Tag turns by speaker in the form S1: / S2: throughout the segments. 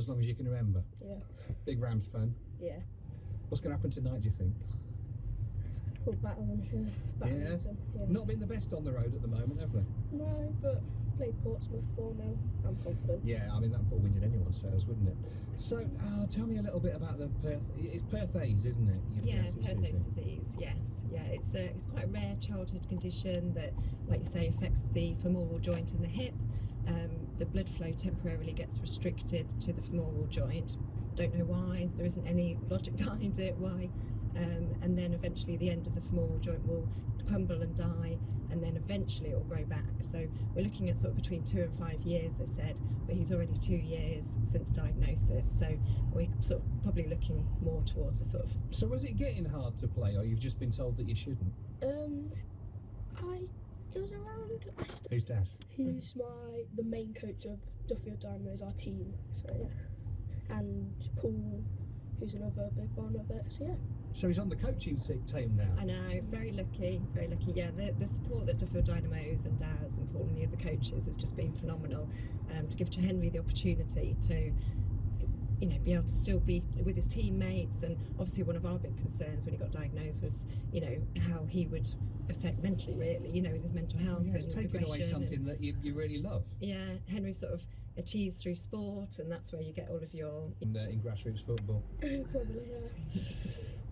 S1: as long as you can remember.
S2: Yeah.
S1: Big Rams fan.
S2: Yeah.
S1: What's going to happen tonight, do you think?
S2: We'll battle them here. Yeah.
S1: Not been the best on the road at the moment, have they?
S2: No, but played Portsmouth 4-0. I'm confident.
S1: Yeah, I mean, that would win in anyone's sales, wouldn't it? So, tell me a little bit about the Perth. It's Perthes, isn't it?
S3: Yeah, Perthes disease, yes. Yeah, it's quite a rare childhood condition that, like you say, affects the femoral joint in the hip. The blood flow temporarily gets restricted to the femoral joint. Don't know why, there isn't any logic behind it, why. And then eventually the end of the femoral joint will crumble and die, and then eventually it will grow back. So we're looking at sort of between 2 and 5 years, they said, but he's already 2 years since diagnosis, so we're sort of probably looking more towards a sort of...
S1: So was it getting hard to play, or you've just been told that you shouldn't?
S2: It was around...
S1: Who's Dad?
S2: He's the main coach of Duffield Dynamos, our team, so yeah. And Paul, who's another big one of it, so yeah.
S1: So he's on the coaching team now?
S3: I know, very lucky, very lucky. Yeah, the support that Duffield Dynamos and Daz and Paul and the other coaches has just been phenomenal. To give to Henry the opportunity to, you know, be able to still be with his teammates. And obviously one of our big concerns when he got diagnosed was, you know, how he would affect mentally, really, you know, with his mental health.
S1: Yeah, it's taken away something that you really love.
S3: Yeah, Henry sort of achieved through sport, and that's where you get all of your...
S1: In grassroots football.
S2: Probably, yeah.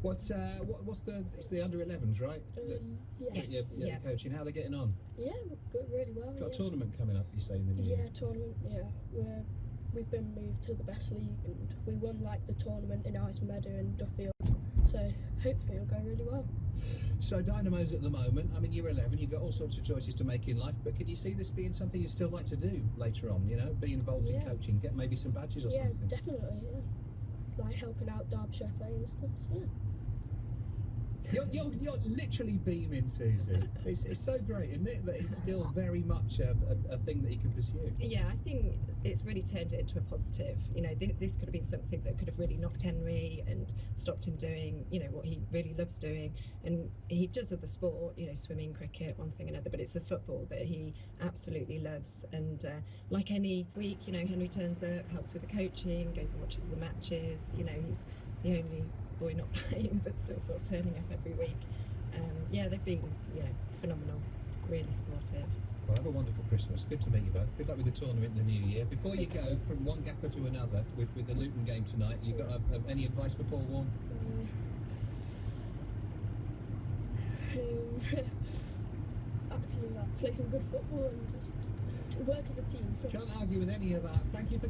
S1: What's it's the under-11s, right?
S2: Yes.
S3: Yeah.
S1: Coaching. How are they getting on?
S2: Yeah, good, really well.
S1: Got a tournament coming up, you say, in the new year?
S2: Yeah, tournament, yeah. We've been moved to the best league, and we won like the tournament in Ice Meadow and Duffield, so hopefully it'll go really well.
S1: So Dynamos at the moment, I mean, you're 11, you've got all sorts of choices to make in life, but could you see this being something you'd still like to do later on, you know, be involved in coaching, get maybe some badges or something?
S2: Yeah, definitely, yeah. Like helping out Derbyshire FA and stuff, so yeah.
S1: You're literally beaming, Susie. It's so great, isn't it, that it's still very much a thing that you can pursue.
S3: Yeah, I think it's really turned it into a positive. You know, this could have been something that could have really knocked Henry and stopped him doing, you know, what he really loves doing. And he does other sport, you know, swimming, cricket, one thing or another, but it's the football that he absolutely loves. And like any week, you know, Henry turns up, helps with the coaching, goes and watches the matches. You know, he's the only boy not playing, but still sort of turning up every week. Yeah, they've been, you know, phenomenal, really supportive.
S1: Well, have a wonderful Christmas. Good to meet you both. Good luck with the tournament in the new year. Before you go from one gaffer to another with the Luton game tonight, you got any advice for Paul Warne?
S2: Actually, like, play some good football and just work as a team.
S1: Can't argue with any of that. Thank you for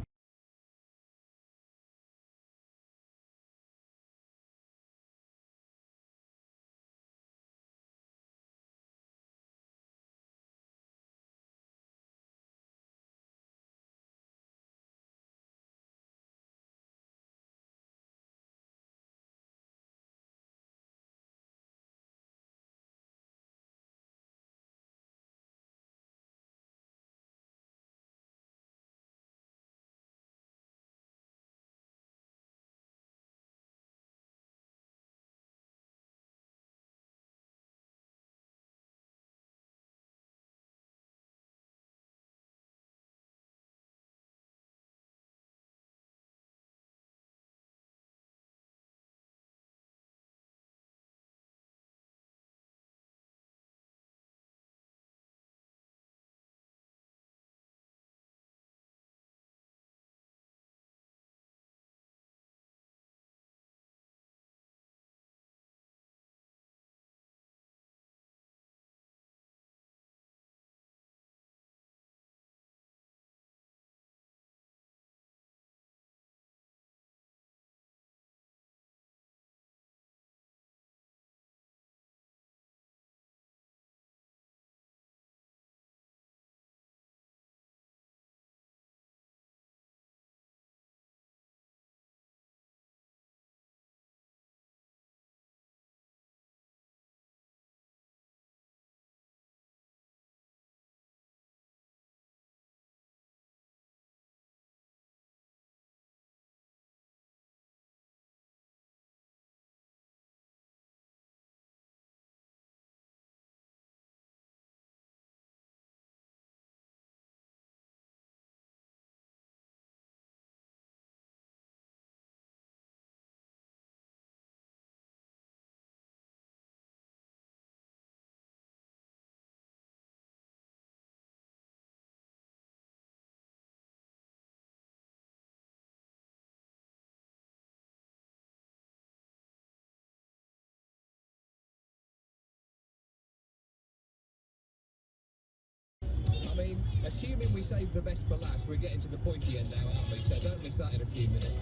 S1: mean, assuming we save the best for last, we're getting to the pointy end now, aren't we? So don't miss that in a few minutes.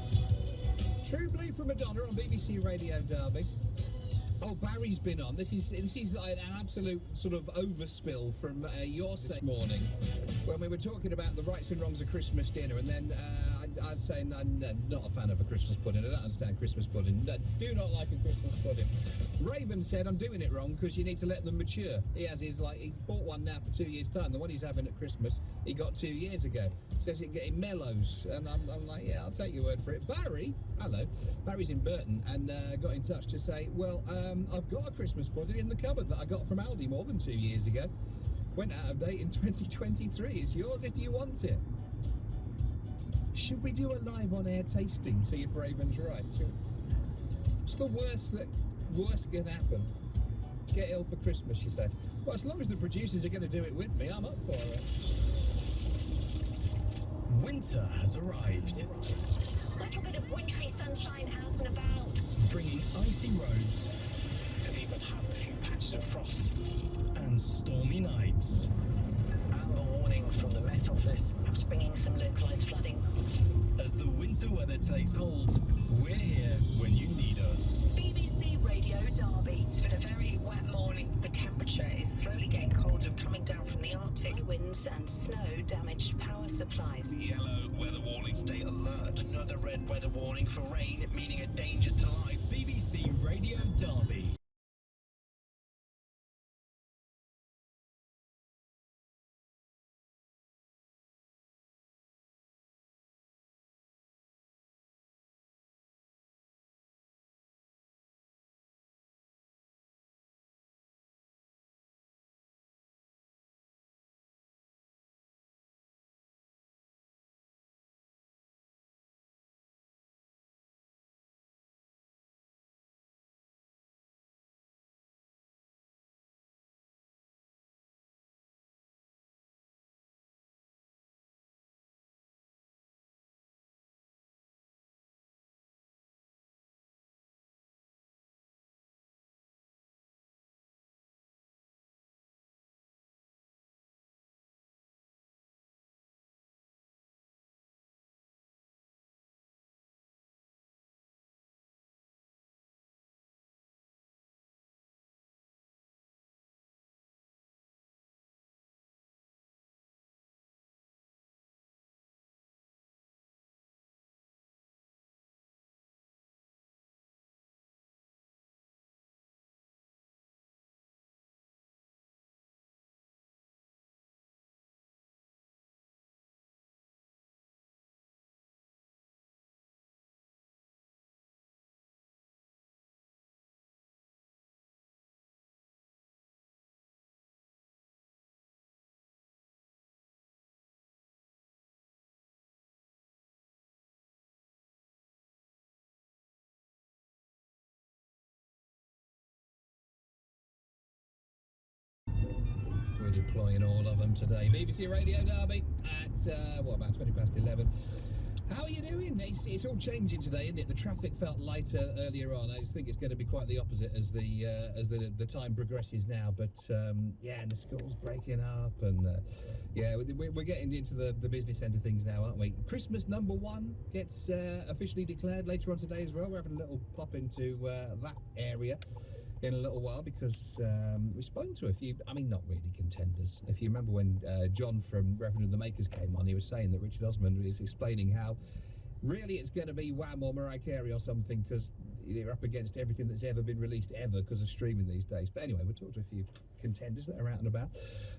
S1: True Blue from Madonna on BBC Radio Derby. Oh, Barry's been on. This is like an absolute sort of overspill from your this morning when we were talking about the rights and wrongs of Christmas dinner, and then I was saying I'm not a fan of a Christmas pudding. I don't understand Christmas pudding. Do not like a Christmas pudding. Raven said I'm doing it wrong because you need to let them mature. He has his he's bought one now for 2 years' time. The one he's having at Christmas he got 2 years ago. Says it mellows, and I'm like, yeah, I'll take your word for it. Barry, hello, Barry's in Burton, and got in touch to say, well, I've got a Christmas pudding in the cupboard that I got from Aldi more than 2 years ago. Went out of date in 2023. It's yours if you want it. Should we do a live on-air tasting, see if Raven's right? What's the worst can happen? Get ill for Christmas, you say? Well, as long as the producers are going to do it with me, I'm up for it.
S4: Winter has arrived.
S5: A little bit of wintry sunshine out and about.
S4: Bringing icy roads.
S6: Could even have a few patches of frost.
S4: And stormy nights.
S6: And the warning from the Met Office,
S5: Perhaps bringing some localised flooding.
S4: As the winter weather takes hold, we're here when you need us.
S5: BBC Radio Derby.
S7: It's been a very wet morning. The temperature is slowly getting colder, coming down from the Arctic.
S5: High winds and snow damaged power supplies.
S8: Yellow weather warning, stay alert. Another red weather warning for rain, meaning a danger to life.
S4: BBC Radio Derby.
S1: We're deploying all of them today. BBC Radio Derby at, what, about 20 past 11. How are you doing? It's all changing today, isn't it? The traffic felt lighter earlier on. I just think it's going to be quite the opposite as the time progresses now. But yeah, and the school's breaking up, and yeah, we're getting into the business end of things now, aren't we? Christmas #1 gets officially declared later on today as well. We're having a little pop into that area in a little while because we've spoken to a few, I mean, not really contenders. If you remember when John from Reverend and the Makers came on, he was saying that Richard Osman is explaining how really it's going to be Wham or Mariah Carey or something because they're up against everything that's ever been released ever because of streaming these days. But anyway, we'll talk to a few contenders that are out and about.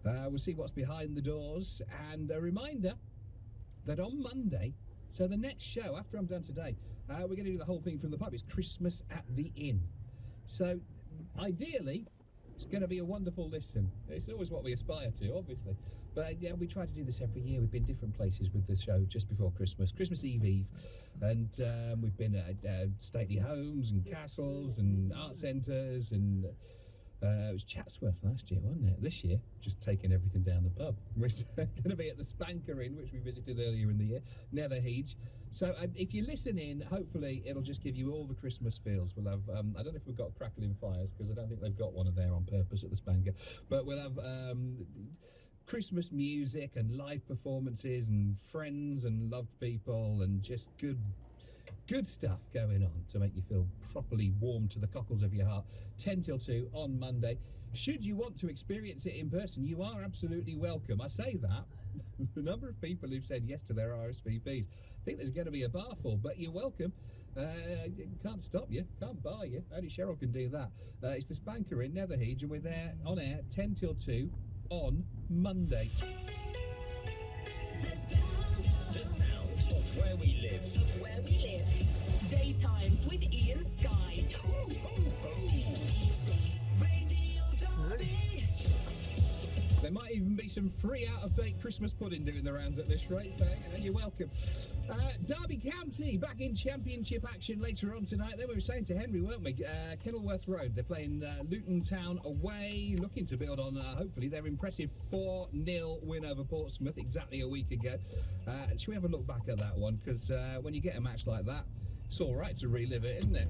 S1: We'll see what's behind the doors, and a reminder that on Monday, so the next show after I'm done today, we're going to do the whole thing from the pub. It's Christmas at the Inn. So ideally, it's going to be a wonderful listen. It's always what we aspire to, obviously. But yeah, we try to do this every year. We've been different places with the show just before Christmas, Christmas Eve, and we've been at stately homes and castles and art centres, and it was Chatsworth last year, wasn't it? This year, just taking everything down the pub. We're going to be at the Spanker Inn, which we visited earlier in the year, Netherheath. So if you listen in, hopefully it'll just give you all the Christmas feels. We'll have, I don't know if we've got crackling fires, because I don't think they've got one of there on purpose at the Spanker, but we'll have Christmas music and live performances and friends and loved people and just good stuff going on to make you feel properly warm to the cockles of your heart. 10 till 2 on Monday. Should you want to experience it in person, you are absolutely welcome. I say that. The number of people who've said yes to their RSVPs, I think there's going to be a bar full, but you're welcome. Can't stop you, can't bar you. Only Cheryl can do that. It's the Spanker in Netherheed, and we're there on air 10 till 2 on Monday.
S4: The sound of where we live.
S5: Of where we live. Daytimes with Ian Sky.
S4: Ho, ho, ho.
S5: Radio Derby.
S1: There might even be some free out-of-date Christmas pudding doing the rounds at this rate, so you're welcome. Derby County back in championship action later on tonight. Then we were saying to Henry, weren't we? Kenilworth Road, they're playing Luton Town away, looking to build on, hopefully, their impressive 4-0 win over Portsmouth exactly a week ago. Should we have a look back at that one? Because when you get a match like that, it's all right to relive it, isn't it?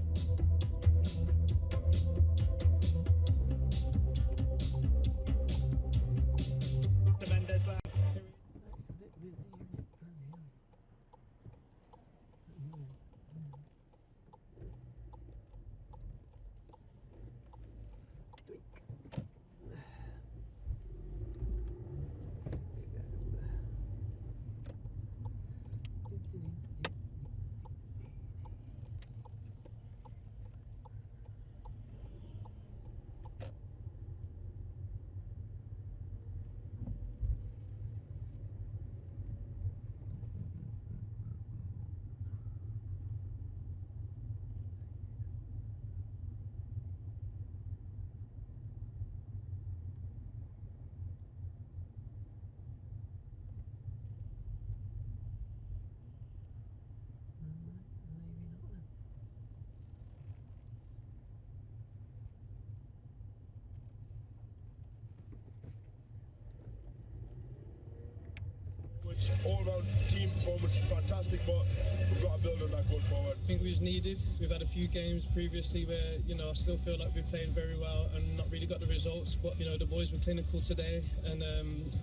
S9: All-round team performance fantastic, but we've got to build on that going forward.
S10: I think we was needed. We've had a few games previously where, you know, I still feel like we're playing very well and not really got the results, but, you know, the boys were clinical today and,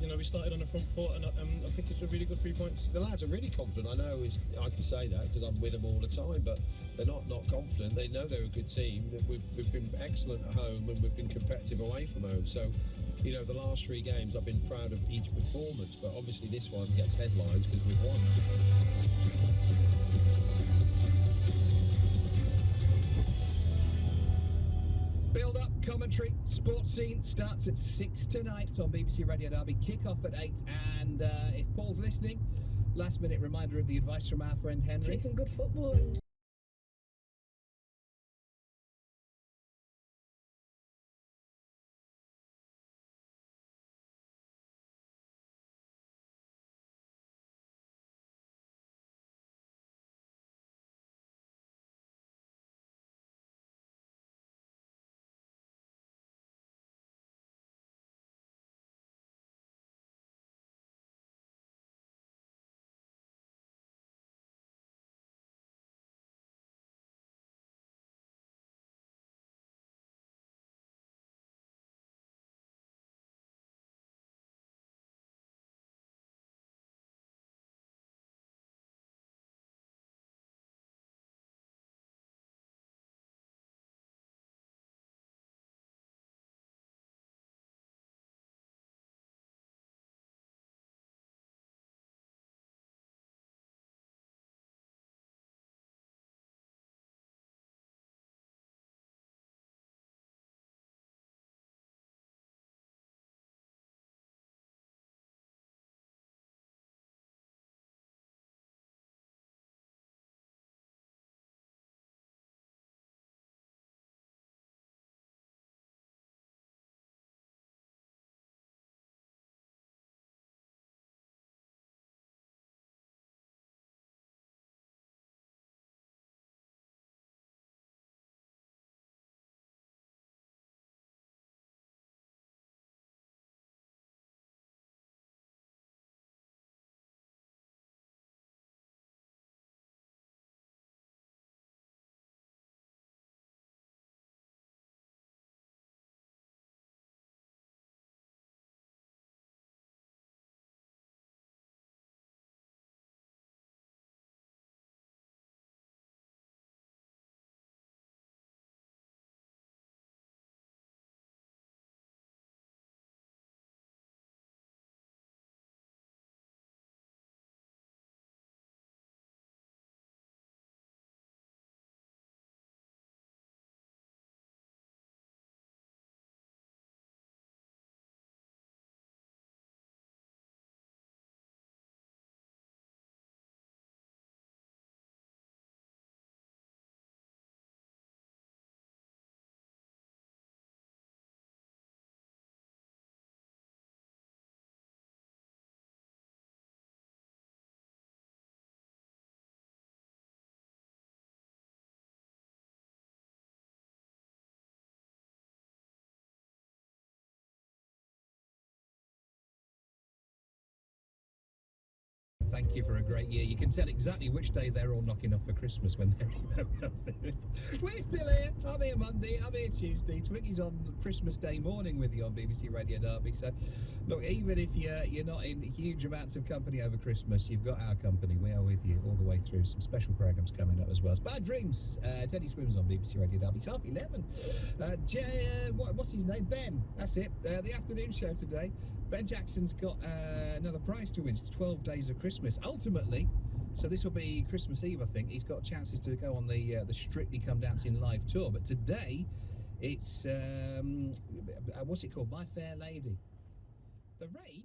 S10: you know, we started on the front foot and I think it's a really good 3 points.
S11: The lads are really confident. I know I can say that because I'm with them all the time, but they're not confident. They know they're a good team. We've been excellent at home and we've been competitive away from home. So, you know, the last 3 games I've been proud of each performance, but obviously this one gets headlines because we've won.
S1: Build-up, commentary, sports scene starts at 6 tonight on BBC Radio Derby. Kick-off at 8, and if Paul's listening, last-minute reminder of the advice from our friend Henry.
S2: Play some good football and
S1: thank you for a great year. You can tell exactly which day they're all knocking off for Christmas when they're We're still here. I'm here Monday, I'm here Tuesday. Twiggy's on Christmas Day morning with you on BBC Radio Derby. So, look, even if you're not in huge amounts of company over Christmas, you've got our company. We are with you all the way through. Some special programmes coming up as well. Bad Dreams, Teddy Swims on BBC Radio Derby. It's 11:30. What's his name? Ben. That's it. The afternoon show today. Ben Jackson's got another prize to win. It's 12 Days of Christmas. Ultimately, so this will be Christmas Eve, I think. He's got chances to go on the Strictly Come Dancing live tour. But today, it's what's it called? My Fair Lady. The rain